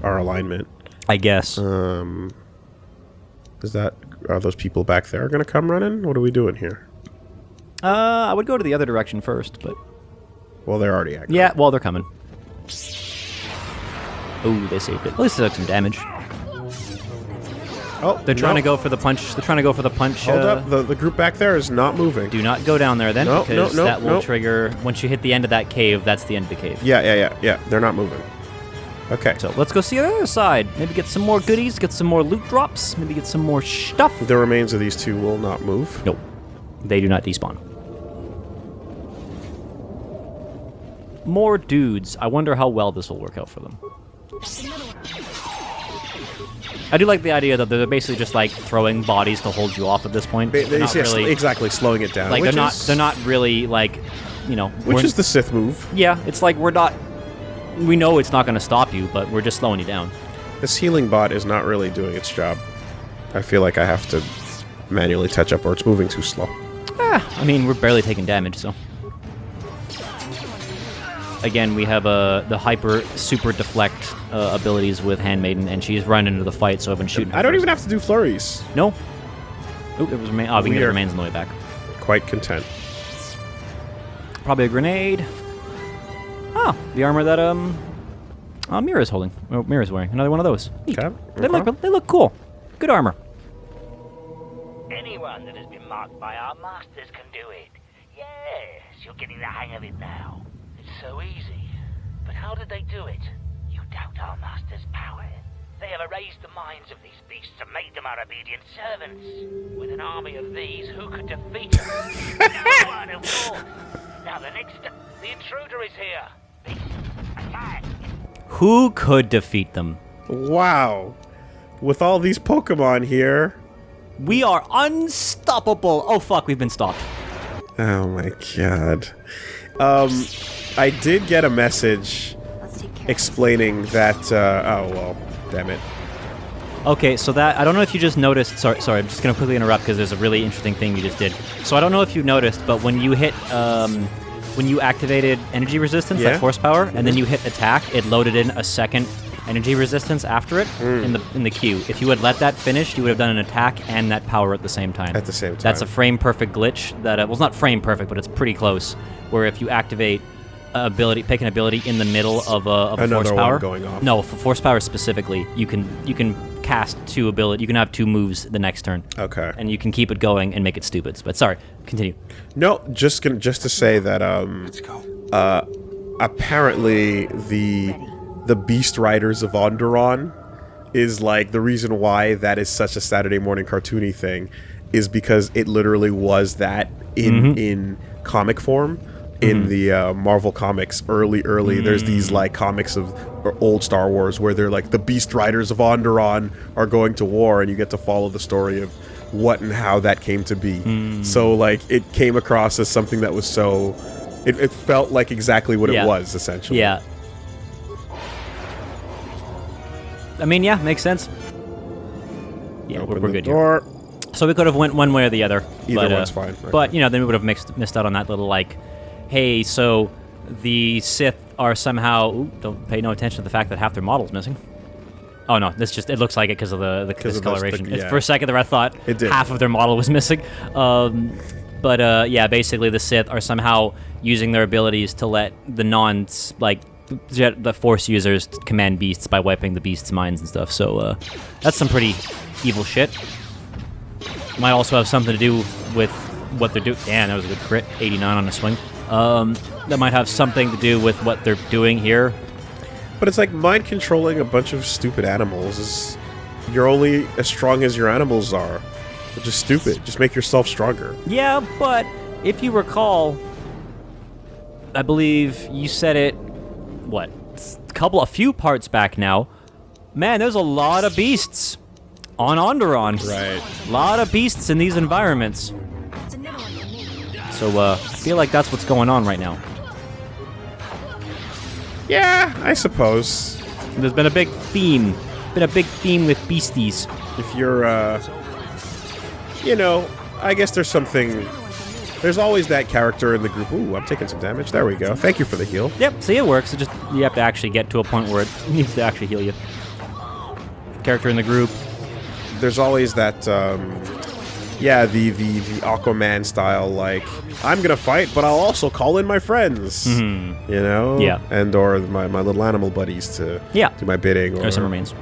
[SPEAKER 2] our alignment.
[SPEAKER 1] I guess.
[SPEAKER 2] Are those people back there going to come running? What are we doing here?
[SPEAKER 1] I would go to the other direction first, but
[SPEAKER 2] Well, they're already active.
[SPEAKER 1] yeah, well, they're coming. Oh, they saved it. At least they took some damage.
[SPEAKER 2] Oh,
[SPEAKER 1] They're trying to go for the punch. They're trying to go for the punch.
[SPEAKER 2] Hold up. The group back there is not moving.
[SPEAKER 1] Do not go down there then,
[SPEAKER 2] No,
[SPEAKER 1] because
[SPEAKER 2] no,
[SPEAKER 1] that will
[SPEAKER 2] no.
[SPEAKER 1] trigger. Once you hit the end of that cave, that's the end of the cave.
[SPEAKER 2] Yeah. They're not moving. Okay.
[SPEAKER 1] So let's go see the other side. Maybe get some more goodies, get some more loot drops, maybe get some more stuff.
[SPEAKER 2] The remains of these two will not move.
[SPEAKER 1] Nope, they do not despawn. More dudes. I wonder how well this will work out for them. I do like the idea that they're basically just like throwing bodies to hold you off at this point. They're not really,
[SPEAKER 2] exactly, slowing it down.
[SPEAKER 1] like
[SPEAKER 2] which
[SPEAKER 1] they're not really like, you know.
[SPEAKER 2] Which is the Sith move.
[SPEAKER 1] Yeah, it's like we know it's not going to stop you, but we're just slowing you down.
[SPEAKER 2] This healing bot is not really doing its job. I feel like I have to manually touch up, or it's moving too slow.
[SPEAKER 1] I mean, we're barely taking damage, so. Again, we have the hyper super deflect abilities with Handmaiden, and she's run into the fight, so I've been shooting her
[SPEAKER 2] I don't
[SPEAKER 1] first.
[SPEAKER 2] even have to do flurries.
[SPEAKER 1] No. Oop, there was we can get
[SPEAKER 2] Weird.
[SPEAKER 1] remains on the way back.
[SPEAKER 2] Quite content.
[SPEAKER 1] Probably a grenade. Oh, the armor that Mira's holding. Oh, Mira's wearing another one of those. Neat.
[SPEAKER 2] Okay.
[SPEAKER 1] They look cool. Good armor.
[SPEAKER 5] Anyone that has been marked by our masters can do it. Yes, you're getting the hang of it now. It's so easy. But how did they do it? You doubt our masters' power. They have erased the minds of these beasts and made them our obedient servants. With an army of these, who could defeat them? No one, of course. Now the intruder is here. Beast, attack!
[SPEAKER 1] Who could defeat them?
[SPEAKER 2] Wow. With all these Pokemon here.
[SPEAKER 1] We are unstoppable. Oh fuck, we've been stopped.
[SPEAKER 2] Oh my god. I did get a message
[SPEAKER 4] Let's take care.
[SPEAKER 2] explaining that, oh well, damn it.
[SPEAKER 1] Okay, so that, I don't know if you just noticed, sorry, I'm just gonna quickly interrupt because there's a really interesting thing you just did. So I don't know if you noticed, but when you hit, when you activated energy resistance,
[SPEAKER 2] Yeah.
[SPEAKER 1] like force power, and then you hit attack, it loaded in a second energy resistance after it in the queue. If you had let that finish, you would have done an attack and that power at the same time.
[SPEAKER 2] At the same time.
[SPEAKER 1] That's a frame perfect glitch that, well, it's not frame perfect, but it's pretty close, where if you activate pick an ability in the middle of a
[SPEAKER 2] Another
[SPEAKER 1] force
[SPEAKER 2] one
[SPEAKER 1] power.
[SPEAKER 2] going off.
[SPEAKER 1] No, for force power specifically, you can cast two ability. You can have two moves the next turn.
[SPEAKER 2] Okay.
[SPEAKER 1] And you can keep it going and make it stupid. But sorry, continue.
[SPEAKER 2] No, just to say that
[SPEAKER 3] Let's go.
[SPEAKER 2] apparently the Beast Riders of Onderon is like the reason why that is such a Saturday morning cartoony thing is because it literally was that in comic form. In the Marvel comics, early, there's these like comics of old Star Wars where they're like the Beast Riders of Onderon are going to war, and you get to follow the story of what and how that came to be. So like it came across as something that was so, it felt like exactly what
[SPEAKER 1] Yeah.
[SPEAKER 2] it was essentially.
[SPEAKER 1] Yeah. I mean, yeah, makes sense. Yeah,
[SPEAKER 2] Open
[SPEAKER 1] we're
[SPEAKER 2] the
[SPEAKER 1] good here.
[SPEAKER 2] door.
[SPEAKER 1] So we could have went one way or the other.
[SPEAKER 2] Either
[SPEAKER 1] but,
[SPEAKER 2] one's fine. Okay.
[SPEAKER 1] But, you know, then we would have missed out on that little, like, hey, so the Sith are somehow... Ooh, don't pay no attention to the fact that half their model's missing. Oh, no, it looks like it because of the discoloration.
[SPEAKER 2] yeah.
[SPEAKER 1] For a second there I thought
[SPEAKER 2] It did.
[SPEAKER 1] half of their model was missing. But yeah, basically the Sith are somehow using their abilities to let the the Force users command beasts by wiping the beasts' minds and stuff. So that's some pretty evil shit. Might also have something to do with what they're doing. Damn, that was a good crit. 89 on a swing. That might have something to do with what they're doing here.
[SPEAKER 2] But it's like mind controlling a bunch of stupid animals is... You're only as strong as your animals are. Which is stupid. Just make yourself stronger.
[SPEAKER 1] Yeah, but if you recall, I believe you said it, what, a few parts back now. Man, there's a lot of beasts on Onderon.
[SPEAKER 2] Right.
[SPEAKER 1] A lot of beasts in these environments.
[SPEAKER 4] It's another one for me.
[SPEAKER 1] So I feel like that's what's going on right now.
[SPEAKER 2] Yeah, I suppose.
[SPEAKER 1] There's been a big theme. With beasties.
[SPEAKER 2] If you're, you know, I guess there's something... There's always that character in the group. Ooh, I'm taking some damage. There we go. Thank you for the heal.
[SPEAKER 1] Yep, see, it works. It just, you have to actually get to a point where it needs to actually heal you. Character in the group.
[SPEAKER 2] There's always that, yeah, the Aquaman style, like, I'm gonna fight, but I'll also call in my friends.
[SPEAKER 1] Mm-hmm.
[SPEAKER 2] You know?
[SPEAKER 1] Yeah.
[SPEAKER 2] And or my little animal buddies to do my bidding. Or
[SPEAKER 1] There's some remains.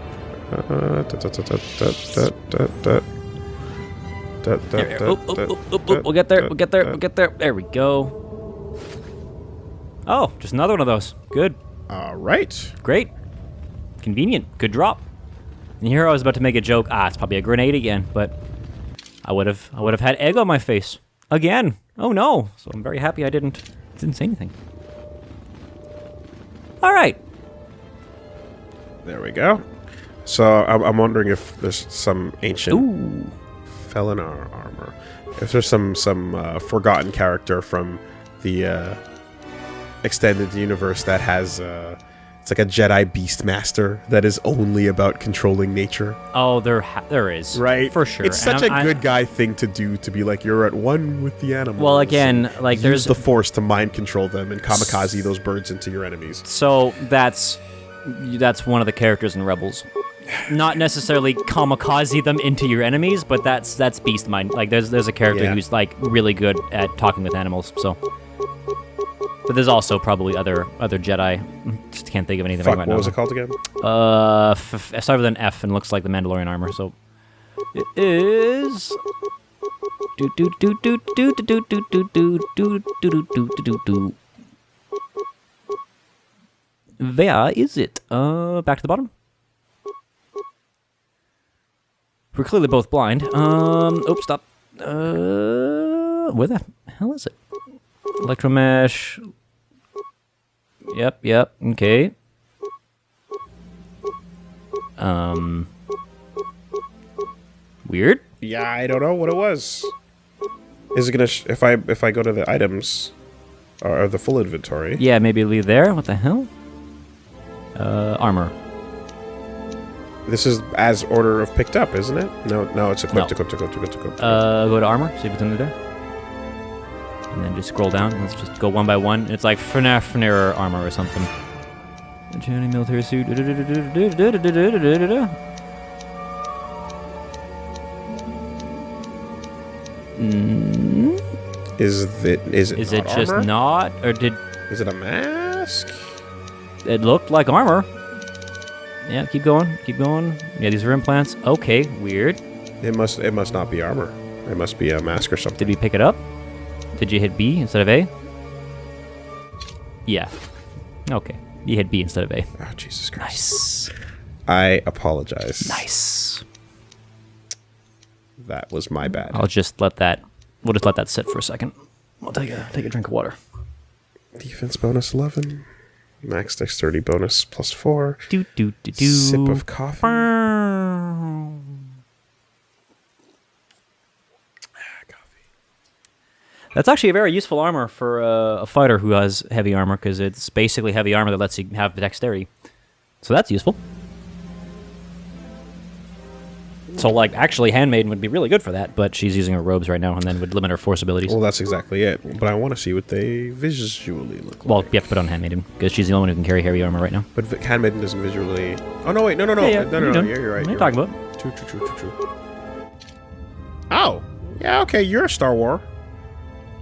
[SPEAKER 1] We'll get there. There we go. Oh, just another one of those. Good.
[SPEAKER 2] All right.
[SPEAKER 1] Great. Convenient. Good drop. And here I was about to make a joke. It's probably a grenade again, but I would have had egg on my face again. Oh no. So I'm very happy I didn't say anything. All right.
[SPEAKER 2] There we go. So I'm wondering if there's some ancient Felinar armor. If there's some forgotten character from the extended universe that has it's like a Jedi Beastmaster that is only about controlling nature.
[SPEAKER 1] Oh, there is.
[SPEAKER 2] Right?
[SPEAKER 1] For sure.
[SPEAKER 2] It's such a good guy thing to do, to be like, you're at one with the animals.
[SPEAKER 1] Well, again, like
[SPEAKER 2] Use
[SPEAKER 1] there's
[SPEAKER 2] the Force to mind control them and kamikaze those birds into your enemies.
[SPEAKER 1] So that's one of the characters in Rebels. Not necessarily kamikaze them into your enemies, but that's beast mind. Like there's a character who's like really good at talking with animals. So, but there's also probably other Jedi. Just can't think of anything right now.
[SPEAKER 2] What was it called again?
[SPEAKER 1] It started with an F and looks like the Mandalorian armor. So it is. Where is it? Back to the bottom. We're clearly both blind. Oops, stop. Where the hell is it? Electromesh. Yep, okay. Weird?
[SPEAKER 2] Yeah, I don't know what it was. Is it gonna if I go to the items or the full inventory?
[SPEAKER 1] Yeah, maybe leave there. What the hell? Armor.
[SPEAKER 2] This is as order of picked up, isn't it? No, it's equipped.
[SPEAKER 1] Go to armor, see if it's under there. And then just scroll down. Let's just go one by one. It's like FNAF armor or something. Journey military suit.
[SPEAKER 2] Is it not
[SPEAKER 1] just
[SPEAKER 2] armor?
[SPEAKER 1] not, or did?
[SPEAKER 2] Is it a mask?
[SPEAKER 1] It looked like armor. Yeah, keep going. Yeah, these are implants. Okay, weird.
[SPEAKER 2] It must not be armor. It must be a mask or something.
[SPEAKER 1] Did we pick it up? Did you hit B instead of A? Yeah. Okay. You hit B instead of A.
[SPEAKER 2] Oh, Jesus Christ.
[SPEAKER 1] Nice.
[SPEAKER 2] I apologize.
[SPEAKER 1] Nice.
[SPEAKER 2] That was my bad.
[SPEAKER 1] We'll just let that sit for a second. I'll take a drink of water.
[SPEAKER 2] Defense bonus 11. Max dexterity bonus plus 4.
[SPEAKER 1] Do.
[SPEAKER 2] Sip of coffee.
[SPEAKER 1] That's actually a very useful armor for a fighter who has heavy armor, because it's basically heavy armor that lets you have dexterity. So that's useful. So, like, actually, Handmaiden would be really good for that, but she's using her robes right now and then would limit her force abilities.
[SPEAKER 2] Well, that's exactly it. But I want to see what they visually look like.
[SPEAKER 1] Well, you have to put on Handmaiden, because she's the only one who can carry heavy armor right now.
[SPEAKER 2] But Handmaiden doesn't visually... Oh, no, wait. No.
[SPEAKER 1] Yeah,
[SPEAKER 2] You're right.
[SPEAKER 1] What are you talking about?
[SPEAKER 2] True. Oh. Yeah, okay. You're a Star Wars.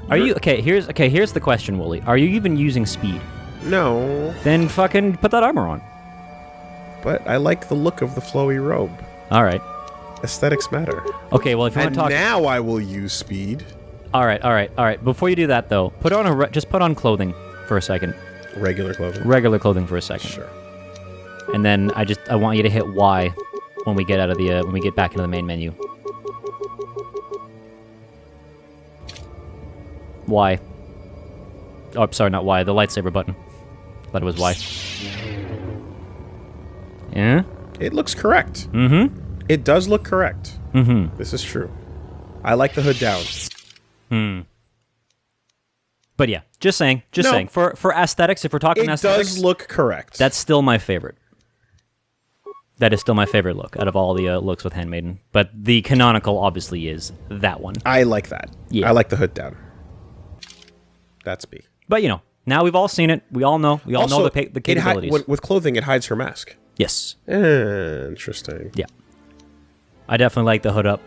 [SPEAKER 1] Are you okay? Here's the question, Woolie. Are you even using speed?
[SPEAKER 2] No,
[SPEAKER 1] Then fucking put that armor on.
[SPEAKER 2] but I like the look of the flowy robe.
[SPEAKER 1] All right.
[SPEAKER 2] Aesthetics matter.
[SPEAKER 1] Okay. Well, if you want
[SPEAKER 2] And
[SPEAKER 1] to talk.
[SPEAKER 2] now I will use speed.
[SPEAKER 1] All right. Before you do that, though, just put on clothing for a second.
[SPEAKER 2] Regular clothing.
[SPEAKER 1] Regular clothing for a second.
[SPEAKER 2] Sure.
[SPEAKER 1] And then I want you to hit Y when we get out of the when we get back into the main menu. Y. Oh, sorry, not Y. The lightsaber button. Thought it was Y. Yeah.
[SPEAKER 2] It looks correct.
[SPEAKER 1] Mm-hmm.
[SPEAKER 2] It does look correct.
[SPEAKER 1] Mm-hmm.
[SPEAKER 2] This is true. I like the hood down.
[SPEAKER 1] But yeah, just saying.
[SPEAKER 2] No.
[SPEAKER 1] For aesthetics, if we're talking
[SPEAKER 2] It
[SPEAKER 1] aesthetics,
[SPEAKER 2] does look correct.
[SPEAKER 1] that's still my favorite. That is still my favorite look out of all the looks with Handmaiden. But the canonical, obviously, is that one.
[SPEAKER 2] I like that.
[SPEAKER 1] Yeah.
[SPEAKER 2] I like the hood down. That's B.
[SPEAKER 1] But, now we've all seen it. We all know. We all know the
[SPEAKER 2] it
[SPEAKER 1] capabilities.
[SPEAKER 2] with clothing, it hides her mask.
[SPEAKER 1] Yes.
[SPEAKER 2] Interesting.
[SPEAKER 1] Yeah. I definitely like the hood up.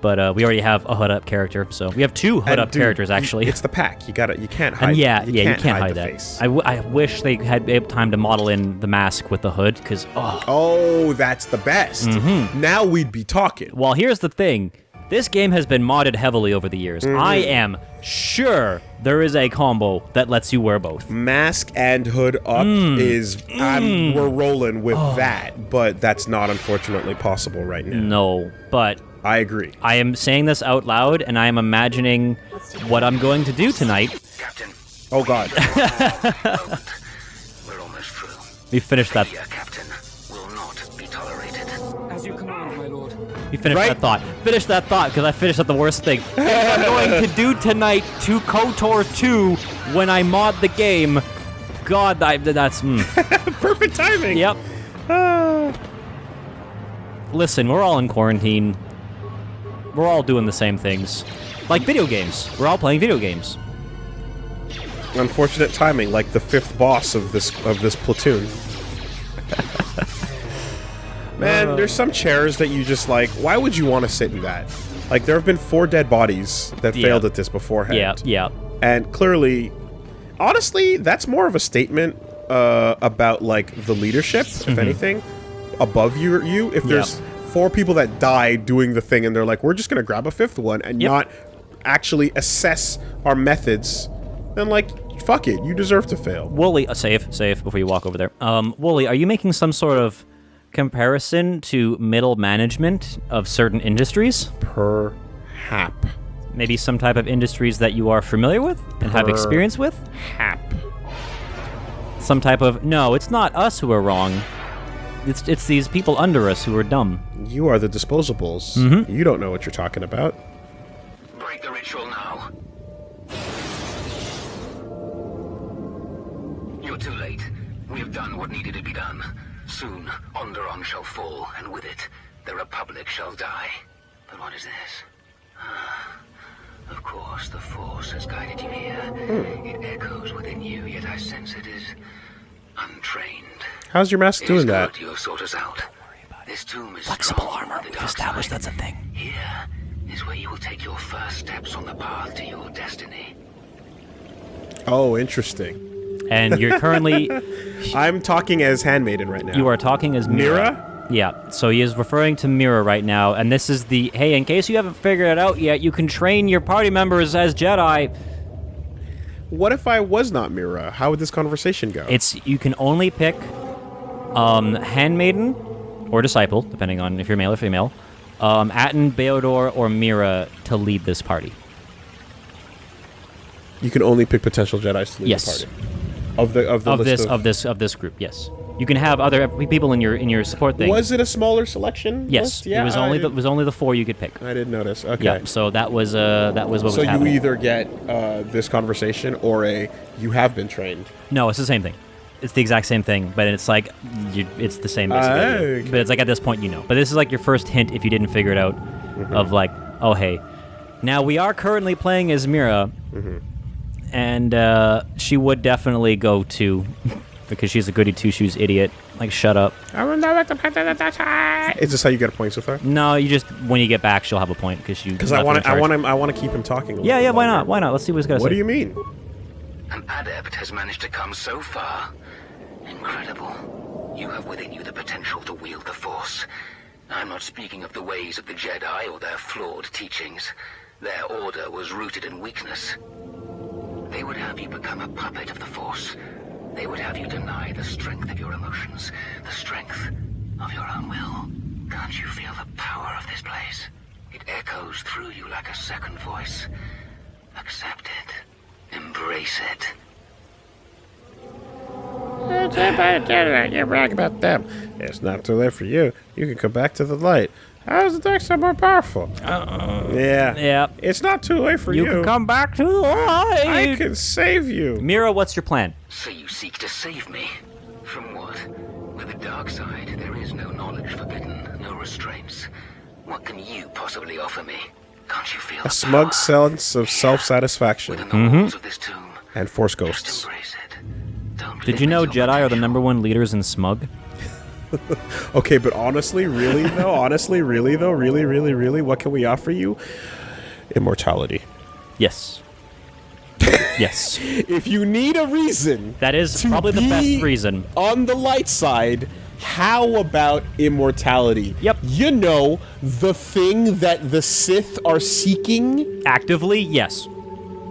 [SPEAKER 1] But we already have a hood up character, so we have two hood up
[SPEAKER 2] Dude,
[SPEAKER 1] characters actually.
[SPEAKER 2] It's the pack. You can't hide.
[SPEAKER 1] And you can't hide
[SPEAKER 2] the
[SPEAKER 1] that.
[SPEAKER 2] face.
[SPEAKER 1] I wish they had time to model in the mask with the hood, because
[SPEAKER 2] Oh, that's the best.
[SPEAKER 1] Mm-hmm.
[SPEAKER 2] Now we'd be talking.
[SPEAKER 1] well, here's the thing. This game has been modded heavily over the years.
[SPEAKER 2] Mm-hmm.
[SPEAKER 1] I am sure there is a combo that lets you wear both.
[SPEAKER 2] Mask and hood up we're rolling with that, but that's not unfortunately possible right now.
[SPEAKER 1] No, but
[SPEAKER 2] I agree.
[SPEAKER 1] I am saying this out loud, and I am imagining what I'm going to do tonight.
[SPEAKER 5] Captain,
[SPEAKER 2] Oh God.
[SPEAKER 5] we're almost through.
[SPEAKER 1] We finished that.
[SPEAKER 5] Here, Captain, will not be tolerated.
[SPEAKER 4] As you command, my lord.
[SPEAKER 1] You finished
[SPEAKER 2] Right.
[SPEAKER 1] that thought. Finish that thought, because I finished at the worst thing. Things I'm going to do tonight to KOTOR 2 when I mod the game. God, that's...
[SPEAKER 2] Perfect timing.
[SPEAKER 1] Yep. Listen, we're all in quarantine. We're all doing the same things. Like video games. We're all playing video games.
[SPEAKER 2] Unfortunate timing, like the fifth boss of this platoon. Man, there's some chairs that you just like. Why would you want to sit in that? Like, there have been 4 dead bodies that failed at this beforehand.
[SPEAKER 1] Yeah.
[SPEAKER 2] And clearly, honestly, that's more of a statement about like the leadership, if anything, above you. If there's 4 people that die doing the thing, and they're like, we're just gonna grab a 5th one and not actually assess our methods, then like, fuck it, you deserve to fail.
[SPEAKER 1] Woolie, save before you walk over there. Woolie, are you making some sort of comparison to middle management of certain industries?
[SPEAKER 2] Perhap.
[SPEAKER 1] Maybe some type of industries that you are familiar with and have experience with?
[SPEAKER 2] Hap.
[SPEAKER 1] Some type of... No, it's not us who are wrong. It's these people under us who are dumb.
[SPEAKER 2] You are the disposables. You don't know what you're talking about.
[SPEAKER 5] Break the ritual now. You're too late. We have done what needed to be done. Soon, Onderon shall fall, and with it, the Republic shall die. But what is this? Of course, the Force has guided you here. It echoes within you, yet I sense it is untrained.
[SPEAKER 2] How's your mask doing that?
[SPEAKER 5] You have sought us out. This tomb is
[SPEAKER 1] Flexible
[SPEAKER 5] strong
[SPEAKER 1] armor.
[SPEAKER 5] with the
[SPEAKER 1] We've
[SPEAKER 5] dark
[SPEAKER 1] established
[SPEAKER 5] side.
[SPEAKER 1] that's a thing.
[SPEAKER 5] Here is where you will take your first steps on the path to your destiny.
[SPEAKER 2] Oh, interesting.
[SPEAKER 1] And you're currently...
[SPEAKER 2] I'm talking as Handmaiden right now.
[SPEAKER 1] You are talking as Mira. Yeah, so he is referring to Mira right now, and this is the, hey, in case you haven't figured it out yet, you can train your party members as Jedi.
[SPEAKER 2] What if I was not Mira? How would this conversation go?
[SPEAKER 1] You can only pick Handmaiden or Disciple, depending on if you're male or female, Atten, Beodor, or Mira to lead this party.
[SPEAKER 2] You can only pick potential Jedis to lead
[SPEAKER 1] Yes.
[SPEAKER 2] the party. Of
[SPEAKER 1] this group, yes. You can have other people in your support thing.
[SPEAKER 2] Was it a smaller selection?
[SPEAKER 1] Yes,
[SPEAKER 2] list? Yeah,
[SPEAKER 1] it was only the 4 you could pick.
[SPEAKER 2] I didn't notice. Okay.
[SPEAKER 1] Yeah, so that was what was
[SPEAKER 2] So you
[SPEAKER 1] happening.
[SPEAKER 2] either get this conversation or you have been trained.
[SPEAKER 1] No, it's the same thing. It's the exact same thing, but it's like it's the same basically.
[SPEAKER 2] Okay.
[SPEAKER 1] But it's like at this point you know. But this is like your first hint if you didn't figure it out of like, oh hey. Now we are currently playing as Mira. And she would definitely go to because she's a goody two-shoes idiot. Like, shut up.
[SPEAKER 2] Is this how you get a point so far?
[SPEAKER 1] No, you just, when you get back, she'll have a point because you.
[SPEAKER 2] Because I want to keep him talking. A
[SPEAKER 1] Yeah,
[SPEAKER 2] little bit
[SPEAKER 1] why
[SPEAKER 2] longer.
[SPEAKER 1] not? Why not? Let's see what he's got to say.
[SPEAKER 2] What do you mean?
[SPEAKER 6] An adept has managed to come so far. Incredible. You have within you the potential to wield the Force. I'm not speaking of the ways of the Jedi or their flawed teachings. Their order was rooted in weakness. They would have you become a puppet of the Force. They would have you deny the strength of your emotions, the strength of your own will. Can't you feel the power of this place? It echoes through you like a second voice. Accept it. Embrace it.
[SPEAKER 2] You brag about them. It's not too late for you. You can come back to the light. How is the dark side more powerful? Yeah.
[SPEAKER 1] Yeah.
[SPEAKER 2] It's not too late for you.
[SPEAKER 1] You can come back to the light.
[SPEAKER 2] I can save you.
[SPEAKER 1] Mira, what's your plan?
[SPEAKER 6] So you seek to save me? From what? With the dark side, there is no knowledge forbidden, no restraints. What can you possibly offer me? Can't you feel
[SPEAKER 2] A smug
[SPEAKER 6] power
[SPEAKER 2] sense of self-satisfaction
[SPEAKER 6] within the walls of this tomb?
[SPEAKER 2] and force
[SPEAKER 6] Just
[SPEAKER 2] ghosts.
[SPEAKER 6] embrace it. Don't
[SPEAKER 1] Did you know
[SPEAKER 6] limit your
[SPEAKER 1] Jedi are the
[SPEAKER 6] potential.
[SPEAKER 1] #1 leaders in smug?
[SPEAKER 2] Okay, but honestly, really though, really, what can we offer you? Immortality.
[SPEAKER 1] Yes. Yes.
[SPEAKER 2] If you need a reason
[SPEAKER 1] That is
[SPEAKER 2] to
[SPEAKER 1] probably the
[SPEAKER 2] be
[SPEAKER 1] best reason.
[SPEAKER 2] on the light side, how about immortality?
[SPEAKER 1] Yep.
[SPEAKER 2] You know, the thing that the Sith are seeking,
[SPEAKER 1] Actively, yes.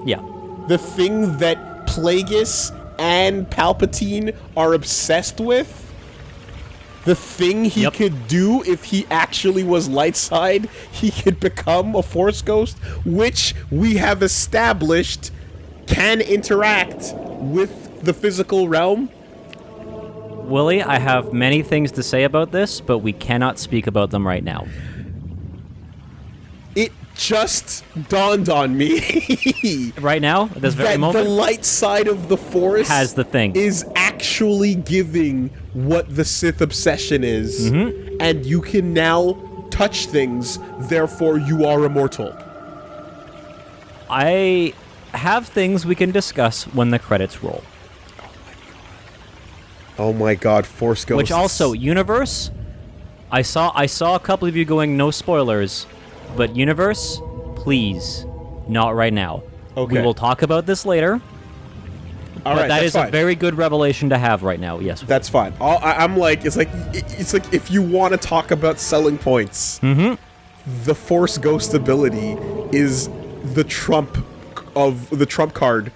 [SPEAKER 1] Yeah.
[SPEAKER 2] the thing that Plagueis and Palpatine are obsessed with, the thing he
[SPEAKER 1] Yep.
[SPEAKER 2] could do if he actually was light side, he could become a Force Ghost, which we have established can interact with the physical realm.
[SPEAKER 1] Willie, I have many things to say about this, but we cannot speak about them right now.
[SPEAKER 2] It just dawned on me
[SPEAKER 1] Right now, at this very
[SPEAKER 2] that the
[SPEAKER 1] moment,
[SPEAKER 2] light side of the Force
[SPEAKER 1] has the thing.
[SPEAKER 2] is actually giving what the Sith obsession is,
[SPEAKER 1] Mm-hmm.
[SPEAKER 2] and you can now touch things, therefore you are immortal.
[SPEAKER 1] I have things we can discuss when the credits roll.
[SPEAKER 2] Oh my god, Force Ghosts.
[SPEAKER 1] Which also, Universe, I saw a couple of you going no spoilers, but Universe, please, not right now.
[SPEAKER 2] Okay.
[SPEAKER 1] We will talk about this later,
[SPEAKER 2] All
[SPEAKER 1] but
[SPEAKER 2] right,
[SPEAKER 1] that
[SPEAKER 2] that's
[SPEAKER 1] is
[SPEAKER 2] fine.
[SPEAKER 1] a very good revelation to have right now, yes.
[SPEAKER 2] That's fine. I'm like, it's like if you want to talk about selling points, the Force Ghost ability is the trump card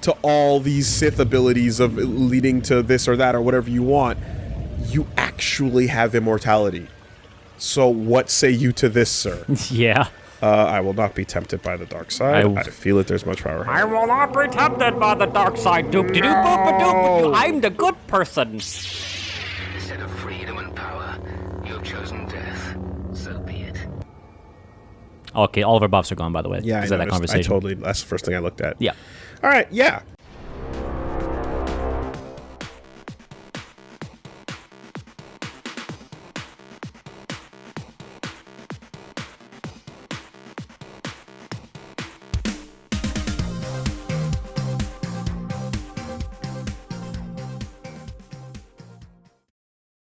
[SPEAKER 2] to all these Sith abilities of leading to this or that or whatever you want. You actually have immortality. So what say you to this, sir?
[SPEAKER 1] Yeah.
[SPEAKER 2] I will not be tempted by the dark side.
[SPEAKER 1] I-
[SPEAKER 2] I feel that there's much power.
[SPEAKER 1] I will not be tempted by the dark side, doop-de-doop-boop-a-doop. I'm the good person.
[SPEAKER 6] Instead of freedom and power, you have chosen death. So be it.
[SPEAKER 1] Okay, all of our buffs are gone, by the way.
[SPEAKER 2] Yeah,
[SPEAKER 1] because of that
[SPEAKER 2] noticed.
[SPEAKER 1] conversation.
[SPEAKER 2] That's the first thing I looked at.
[SPEAKER 1] Yeah.
[SPEAKER 2] All right, yeah.